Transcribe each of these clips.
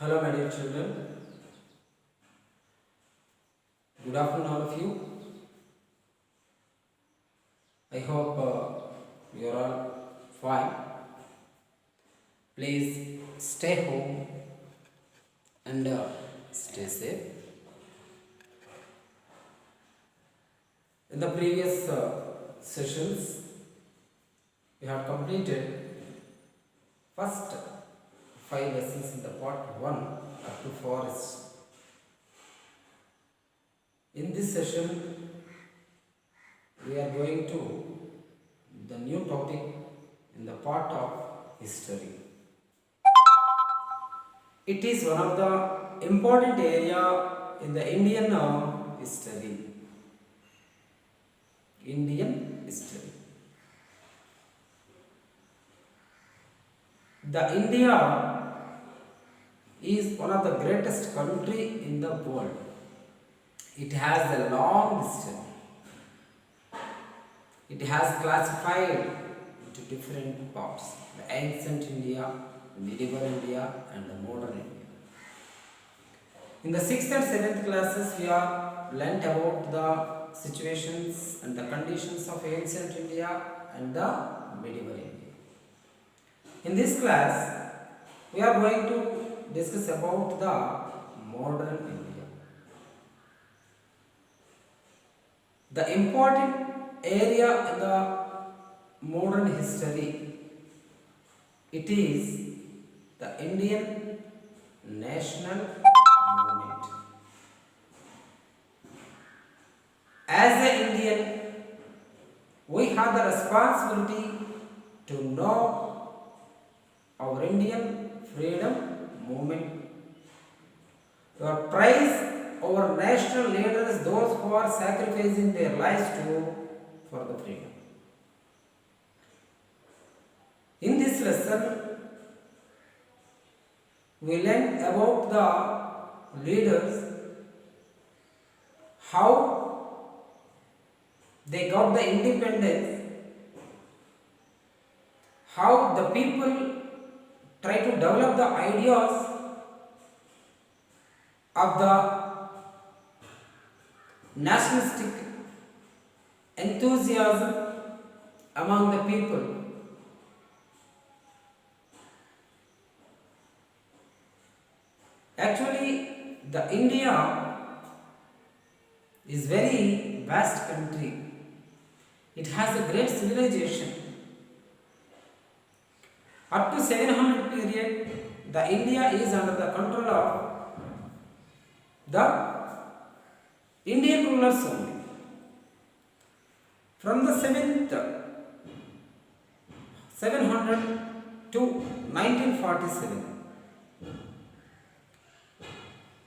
Hello, my dear children. Good afternoon, all of you. I hope you are all fine. Please stay home and stay safe. In the previous sessions, we have completed first five lessons in the part 1 up to forest. In this session, we are going to the new topic in the part of history. It is one of the important area in the Indian history. Indian history. The India is one of the greatest country in the world. It has a long history. It has classified into different parts: the ancient India, medieval India, and the modern India. In the 6th and 7th classes, we have learnt about the situations and the conditions of ancient India and the medieval India. In this class, we are going to discuss about the modern India. The important area in the modern history, it is the Indian national movement. As an Indian, we have the responsibility to know our Indian freedom movement. To praise our national leaders, those who are sacrificing their lives for the freedom. In this lesson, we learn about the leaders, how they got the independence, how the people try to develop the ideas of the nationalistic enthusiasm among the people. Actually, the India is very vast country. It has a great civilization. Up to 700 period, the India is under the control of the Indian rulers only. From the 700 to 1947,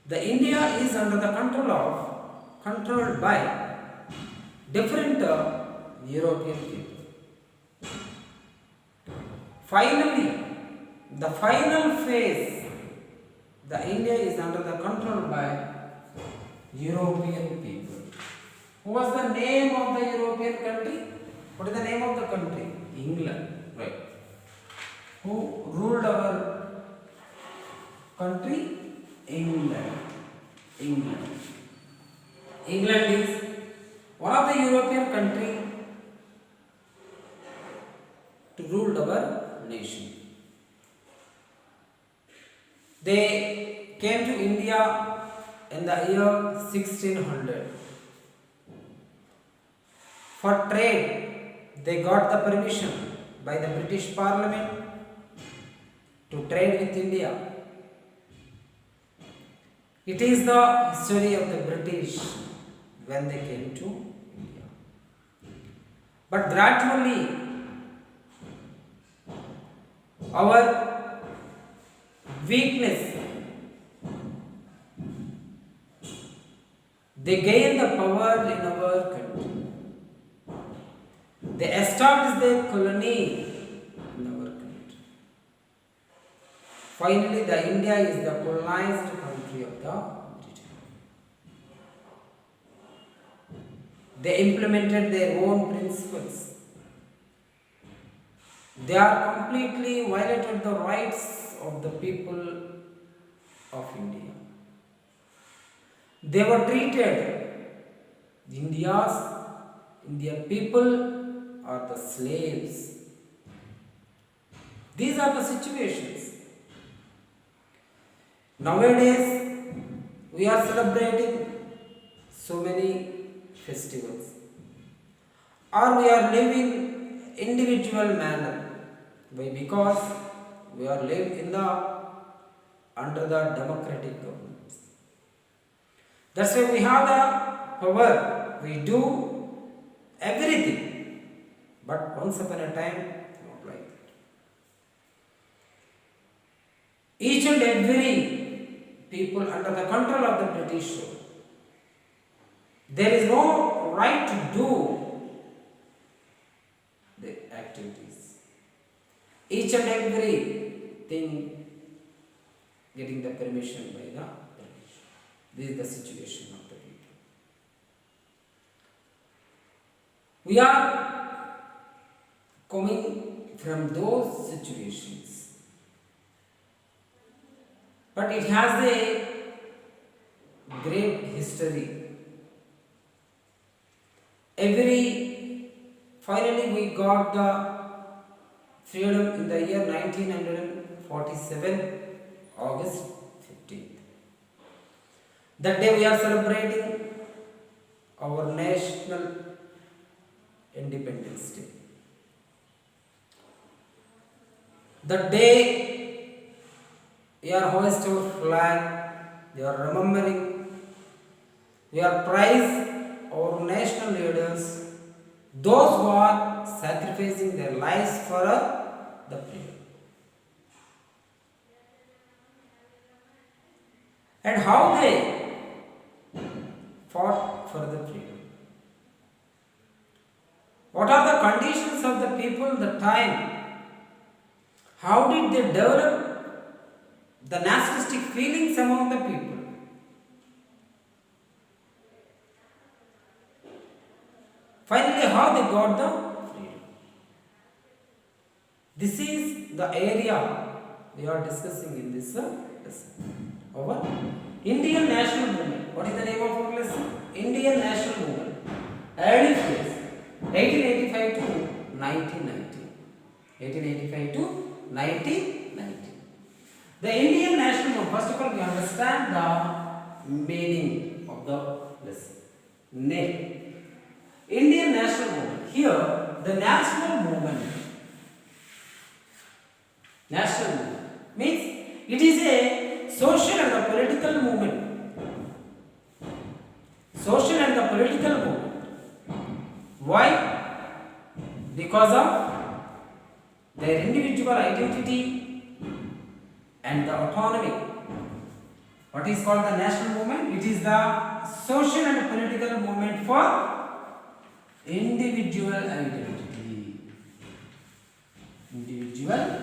the India is under the controlled by different European people. Finally, the final phase, the India is under the control by European people. What was the name of the European country? What is the name of the country? England, right? Who ruled our country? England. England is one of the European country to rule our nation. They came to India in the year 1600. For trade, they got the permission by the British Parliament to trade with India. It is the history of the British when they came to India. But gradually, our weakness, they gained the power in our country. They established their colony in our country. Finally, the India is the colonized country of the Britain. They implemented their own principles. They are completely violated the rights of the people of India. They were treated, Indian people are the slaves. These are the situations. Nowadays, we are celebrating so many festivals, or we are living individual manner. Why? Because we are living under the democratic governments. That's why we have the power. We do everything. But once upon a time, not like that. Each and every people under the control of the British rule. There is no right to do the activities. Each and every thing getting the permission by the British. This is the situation of the people. We are coming from those situations, but it has a great history. Finally we got the freedom in the year 1947, August 15th. That day we are celebrating our national Independence Day. That day we are hoisting our flag, we are remembering, we are praising our national leaders, those who are sacrificing their lives for the freedom. And how they fought for the freedom. What are the conditions of the people the time? How did they develop the nationalistic feelings among the people? Finally, how they got the freedom. This is the area we are discussing in this lesson. Over Indian National Movement. What is the name of our lesson? Indian National Movement. Early phase 1885 to 1990. 1885 to 1990. The Indian National Movement. First of all, we understand the meaning of the lesson. Name. Indian National Movement. Here, the national movement. National movement means it is a social and the political movement. Social and the political movement. Why? Because of their individual identity and the autonomy. What is called the national movement? It is the social and political movement for individual identity. Individual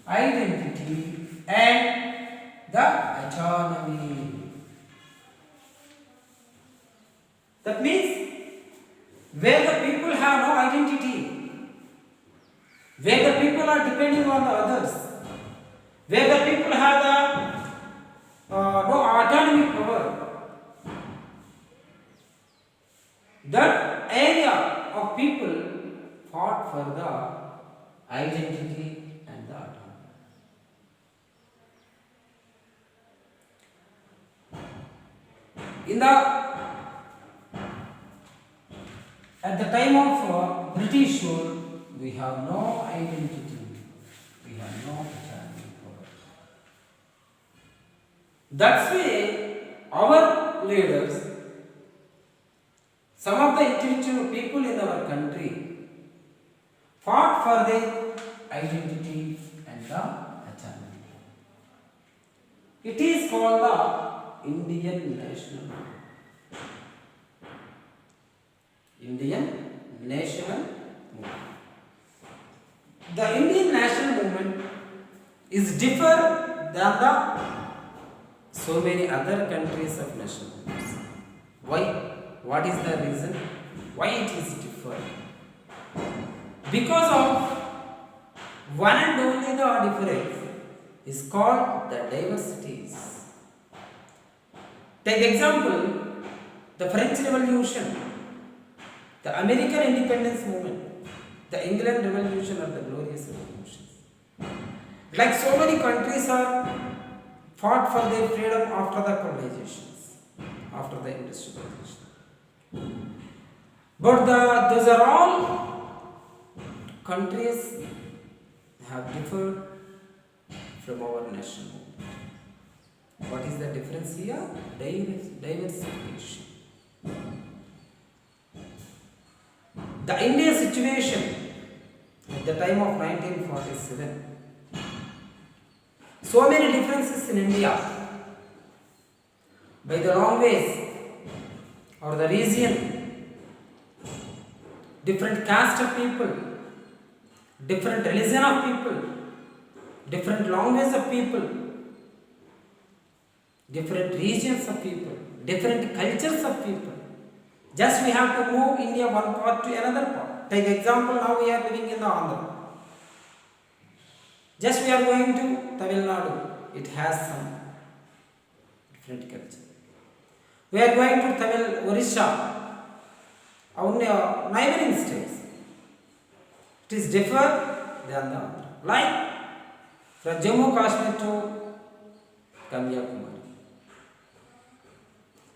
identity and the autonomy. That means where the people have no identity, where the people are depending on the others, where the people have the no autonomy power, that area of people fought for the identity and the autonomy. At the time of British rule, we have no identity, we have no autonomy power. That's why our leaders, some of the individual people in our country, fought for their identity and the autonomy. It is called the Indian National Movement. Indian National Movement. The Indian National Movement is different than the so many other countries of national movements. Why? What is the reason? Why it is different? Because of one and only the difference. is called the diversities. Take example, the French Revolution, the American Independence Movement, the England Revolution or the Glorious Revolutions. Like so many countries are fought for their freedom after the colonizations, after the industrialization. But those are all countries have differed from our national movement. What is the difference here? Diversification. The Indian situation at the time of 1947. So many differences in India by the language or the region, different caste of people, different religion of people, different language of people, different regions of people, different cultures of people. Just we have to move India one part to another part. Take example, now we are living in the Andhra. Just we are going to Tamil Nadu. It has some different culture. We are going to Tamil Orissa, our neighboring states. It is different than the Andhra. Like from Jammu Kashmir to Kanyakumari.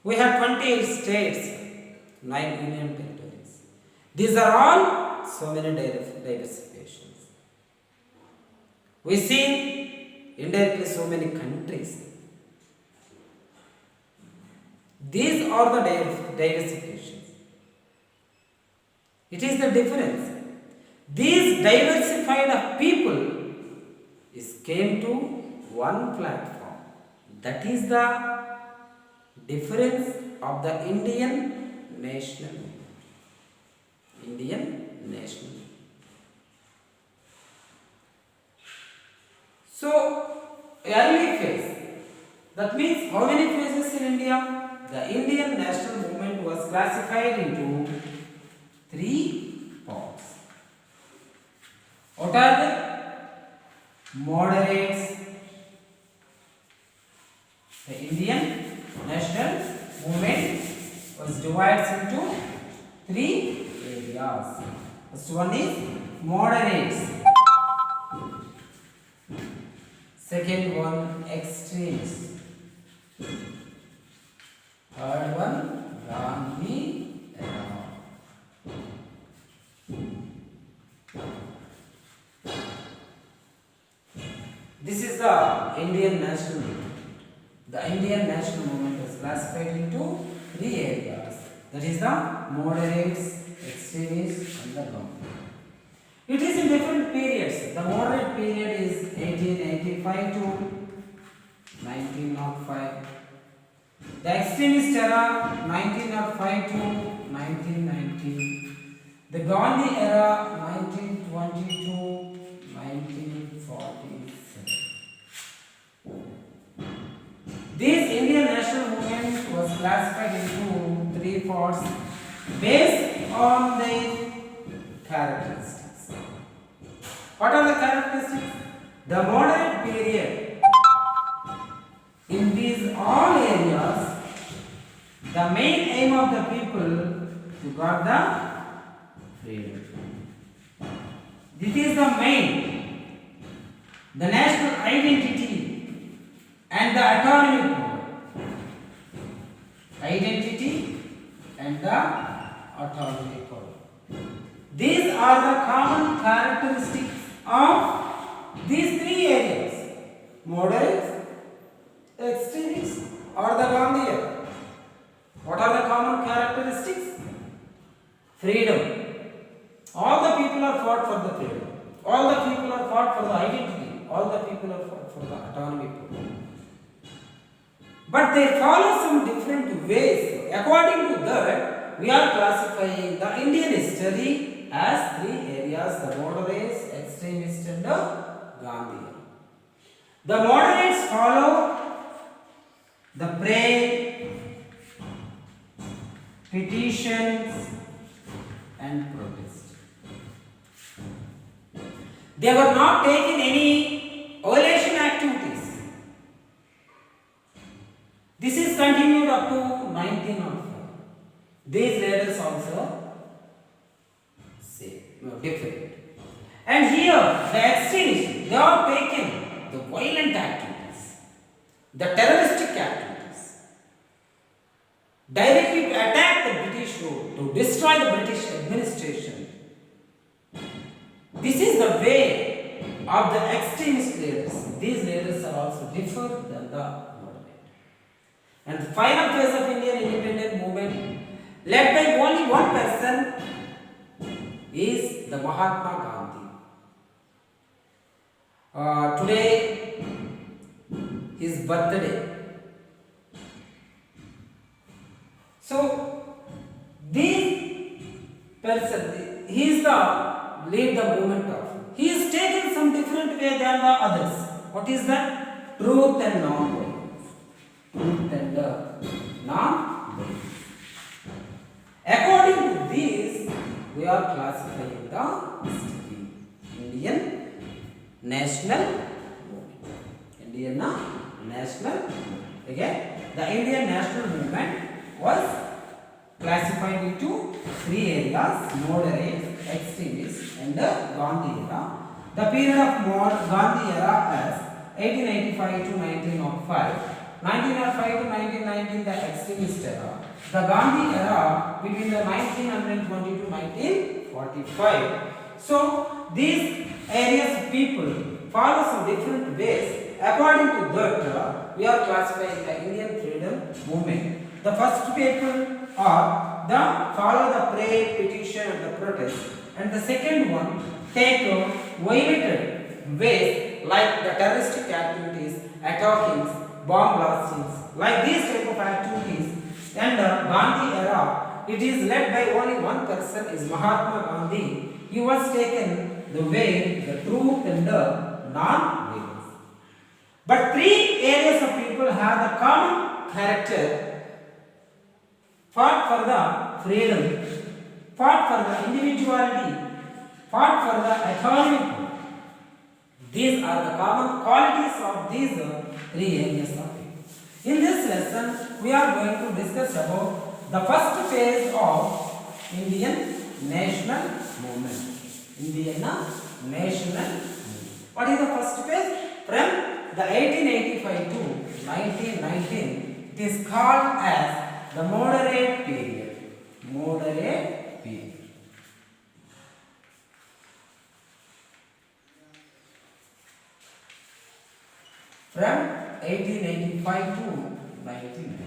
We have 28 states, 9 union territories. These are all so many diversifications. We see indirectly so many countries. These are the diversifications. It is the difference. These diversified people came to one platform. That is the difference of the Indian national movement. Indian national movement. So, early phase. That means how many phases in India? The Indian national movement was classified into 3 parts. What are they? Moderates. The Indian national movement was divided into 3 areas. First one is moderates. Second one, extremes. Third one, Gandhi era. This is the Indian national movement. The Indian national movement was classified into 3 areas. That is the moderates, extremists, and the Gandhi. It is in different periods. The moderate period is 1885 to 1905. The extremist era 1905 to 1919. The Gandhi era 1920 to 1947. This Indian national movement was classified into 3 parts based on their characteristics. What are the characteristics? The moderate period. In these all areas, the main aim of the people to got the freedom. This is the main, the national identity and the autonomy power. Identity and the autonomy power. These are the common characteristics of these 3 areas: moderates, extremists, or the Gandhi era. What are the common characteristics? Freedom. All the people are fought for the freedom. All the people are fought for the identity. All the people are fought for the autonomy. But they follow some different ways. According to that, we are classifying the Indian history as 3 areas: the moderates, extremists, and the Gandhi era. The moderates follow the prayer, petitions, and protest. They were not taking any violation activity. 1905. These leaders also same, no, different. And here the extremists, they are taken the violent activities, the terroristic activities, directly to attack the British rule, to destroy the British administration. This is the way of the extremist leaders. These leaders are also different than the moderate. And the final phase of Indian independent movement, led by only one person, is the Mahatma Gandhi. Today, his birthday. So, this person, he is the lead the movement of. He is taken some different way than the others. What is that? Truth and non-violence. Truth and non-violence. According to this, we are classifying the history. Indian national movement. Indian national movement. Okay? The Indian national movement was classified into three areas: moderate, extremist, and Gandhi era. The period of Gandhi era as 1885 to 1905, 1905 to 1919 the extremist era, the Gandhi era between the 1920 to 1945. So these areas of people follow some different ways. According to that, we are classifying the Indian freedom movement. The first people are the follow the prayer, petition, and the protest, and the second one take violated ways like the terroristic activities, attackings, bomb blastings, like these type of activities. And the Gandhi era, it is led by only one person, is Mahatma Gandhi. He was taken the way, the truth, and the non-violence. But three areas of people have the common character: fought for the freedom, fought for the individuality, fought for the autonomy. These are the common qualities of these three areas of people. In this lesson, we are going to discuss about the first phase of Indian national movement. Indian national movement. What is the first phase? From the 1885 to 1919, it is called as the moderate period. Moderate period. From 1885 to 1990.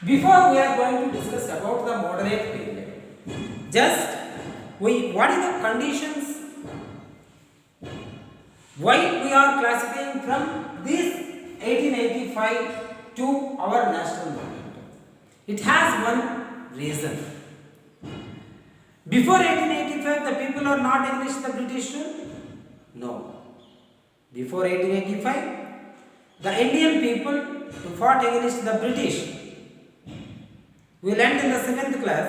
Before we are going to discuss about the moderate period, just what is the conditions why we are classifying from this 1885 to our national movement. It has one reason. Before 1885, the people are not against the British rule? No. Before 1885, the Indian people fought against the British. We learned in the 7th class,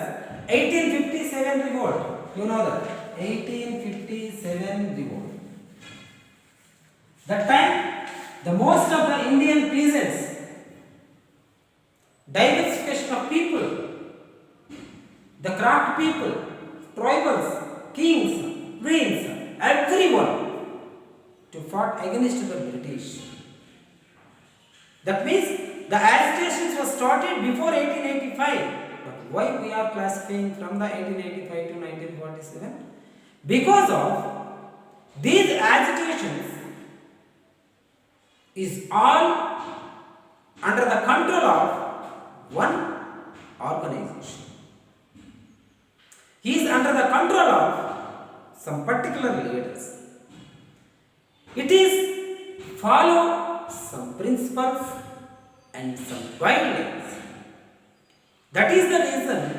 1857 revolt. You know that. 1857 revolt. That time, the most of the Indian peasants, diversification of people, the craft people, tribals, kings, queens, everyone to fought against the British. That means the agitations were started before 1885. But why we are classifying from the 1885 to 1947? Because of these agitations is all under the control of one organization. He is under the control of some particular leaders. It is follow some principles and some guidelines. That is the reason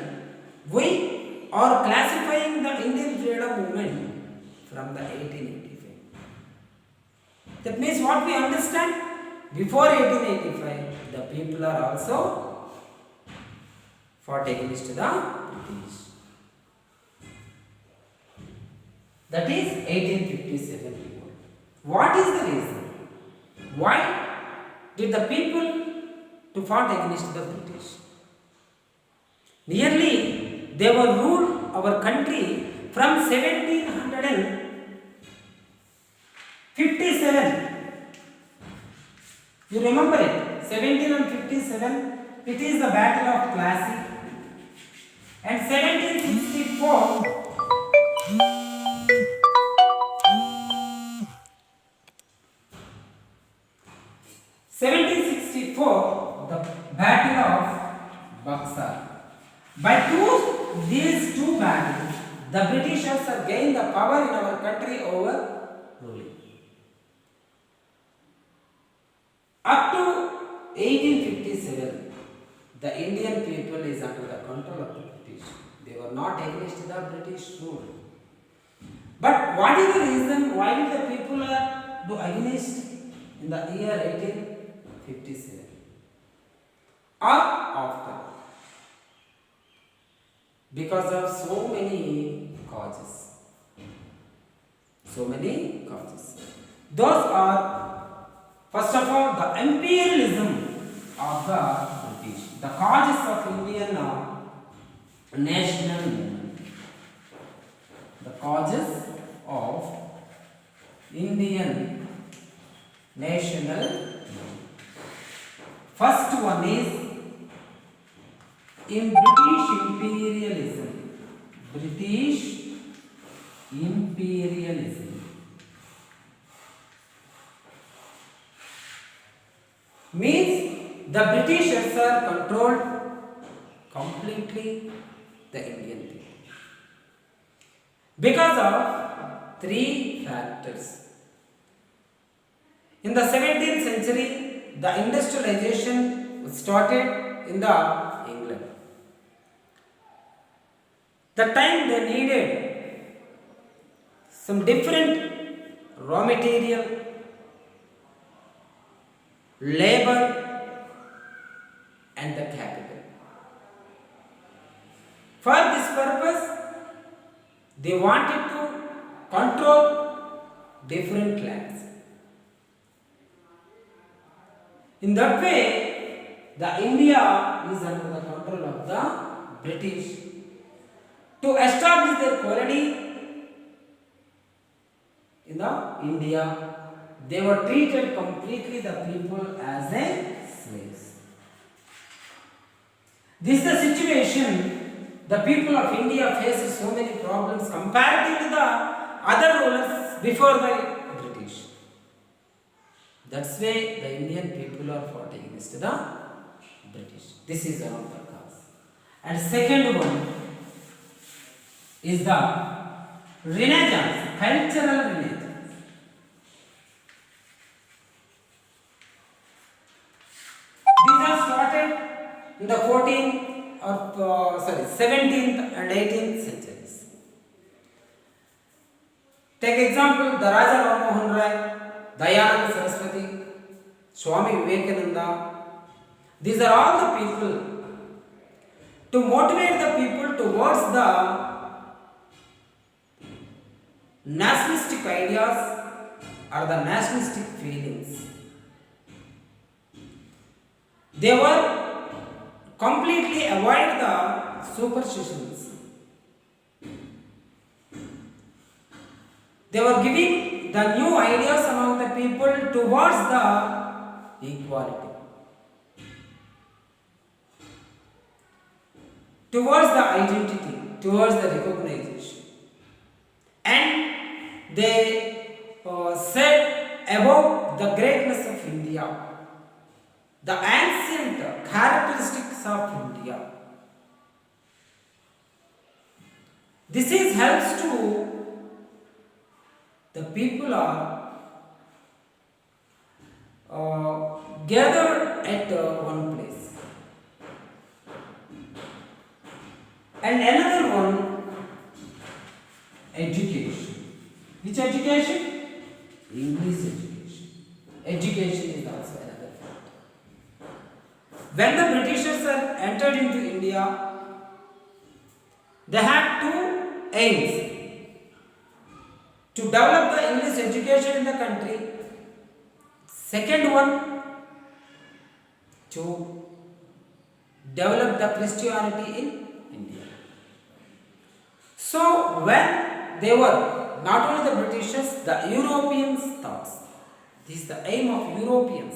we are classifying the Indian freedom movement from the 1885. That means what we understand? Before 1885, the people are also fought against the British. That is 1857 revolt. What is the reason? Why did the people to fought against the British? Nearly they were ruled our country from 1757. You remember it? 1757. It is the Battle of Plassey. And 1764. 1764, the Battle of Buxar. By these two battles, the Britishers have gained the power in our country over ruling. Up to 1857, the Indian people is under the control of the British. They were not against the British rule. But what is the reason why did the people do against in the year 1857 or after? Because of so many causes. Those are, first of all, the imperialism of the British. The causes of Indian national movement. The causes of Indian national movement. First one is in British imperialism. British imperialism means the Britishers are controlled completely the Indian people because of three factors. In the 17th century, the industrialization started in the England. The time they needed some different raw material, labor and the capital. For this purpose, they wanted to control different lands. In that way, the India is under the control of the British. To establish their colony in the India, they were treated completely the people as a slaves. This is the situation the people of India faced so many problems comparative to the other rulers before the British. That's why the Indian people are fought against the British. This is one of the cause. And second one is the Renaissance, cultural Renaissance. These are started in the 17th and 18th centuries. Take example, the Raja Ram Mohan Rai, Dayananda Saraswati, Swami Vivekananda. These are all the people to motivate the people towards the nationalistic ideas or the nationalistic feelings. They were completely avoid the superstitions. They were giving the new ideas among the people towards the equality, towards the identity, towards the recognition. And they said about the greatness of India, the ancient characteristics of India. This is helps to the people are gathered at one place. And another one, education. Which education? English education. Education is also another factor. When the Britishers entered into India, they had two aims: to develop the English education in the country. Second one, to develop the Christianity in India. So when they were not only the Britishers, the Europeans thought. This is the aim of Europeans.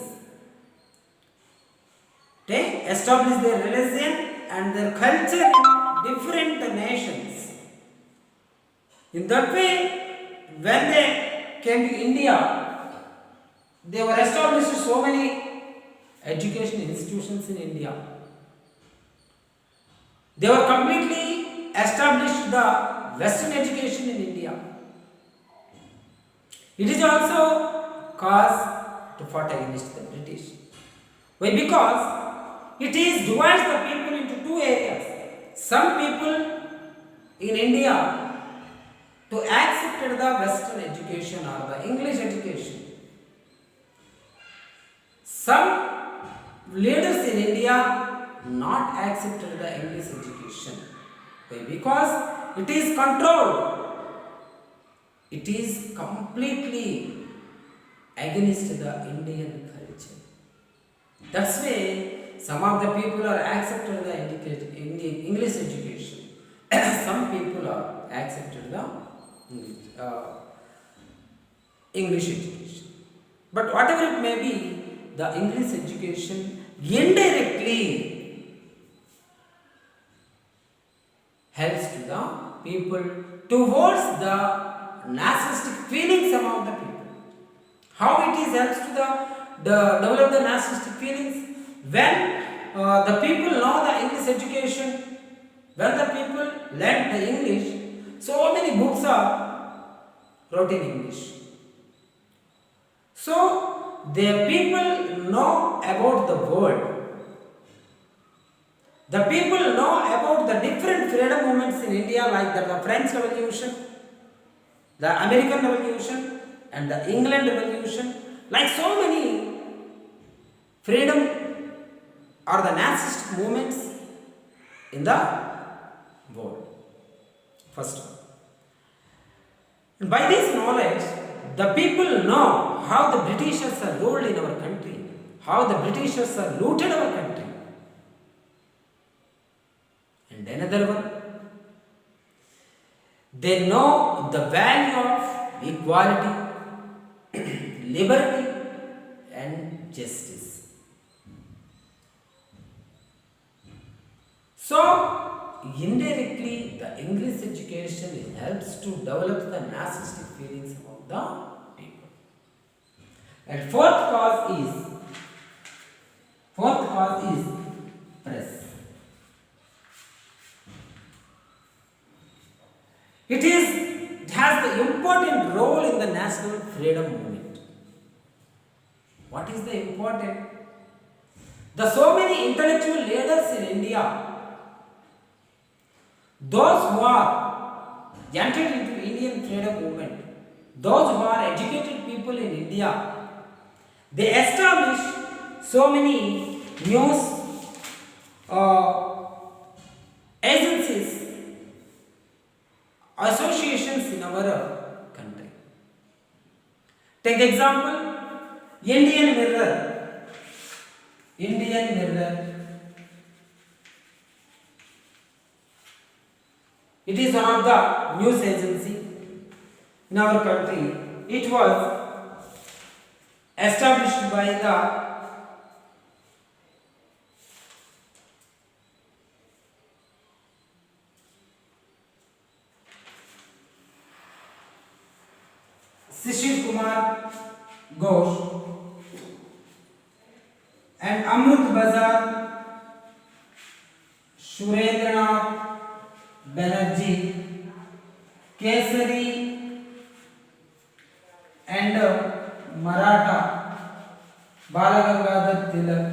They establish their religion and their culture in different nations. In that way, when they came to India, they were established so many education institutions in India. They were completely established the Western education in India. It is also cause to fight against the British. Why? Because it is divides the people into two areas. Some people in India to accept the Western education or the English education. Some leaders in India not accepted the English education. Why? Because it is controlled. It is completely against the Indian culture. That's why some of the people are accepted the English education. Some people are accepted the English education. But whatever it may be, the English education indirectly helps to the people towards the nationalistic feelings among the people. How it is helps to the develop the nationalistic feelings? When the people know the English education, when the people learn the English, so many books are wrote in English. So the people know about the world. The people know about the different freedom movements in India, like the French Revolution, the American Revolution, and the England Revolution, like so many freedom or the nationalist movements in the world. First of all. And by this knowledge, the people know how the Britishers are ruled in our country, how the Britishers are looted our country. And another one, they know the value of equality, liberty, and justice. So, indirectly, the English education helps to develop the nationalistic feelings among the people. And fourth cause is press. It has the important role in the national freedom movement. What is the important? The so many intellectual leaders in India, those who are entered into Indian freedom movement, those who are educated people in India, they established so many news agencies, associations in our country. Take example, Indian Mirror. Indian Mirror. It is one of the news agency in our country. It was established by the Shishir Kumar Ghosh and Amrut Bazar Surendranath Banerjee, Kesari and Maratha Balagangadhar Tilak.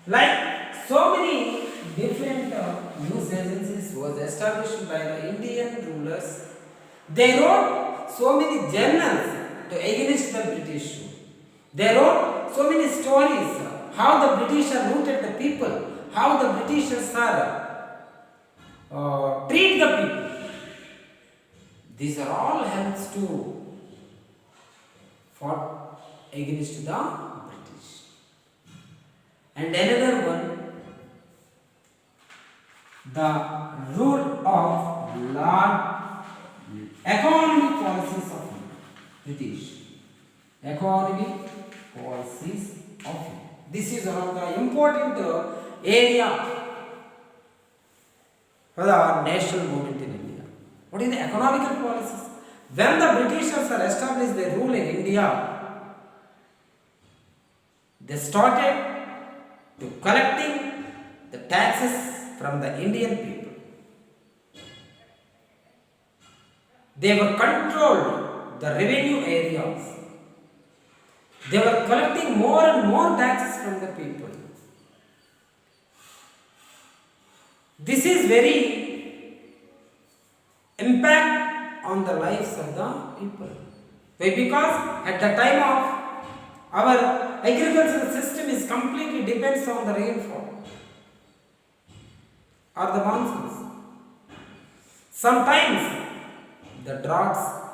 Like so many different news agencies was established by the Indian rulers. They wrote so many journals to against the British. They wrote so many stories how the British are looted the people, how the Britishers are treat the people. These are all helps to fought against the British. And another one, the rule of large economic policies of India. British economic policies of India. This is one of the important area for the national movement in India. What is the economical policies? When the Britishers are established their rule in India, they started to collecting the taxes from the Indian people. They were controlled the revenue areas. They were collecting more and more taxes from the people. This is very impact on the lives of the people. Why? Because at the time of our agricultural system is completely depends on the rainfall or the monsoons. Sometimes the droughts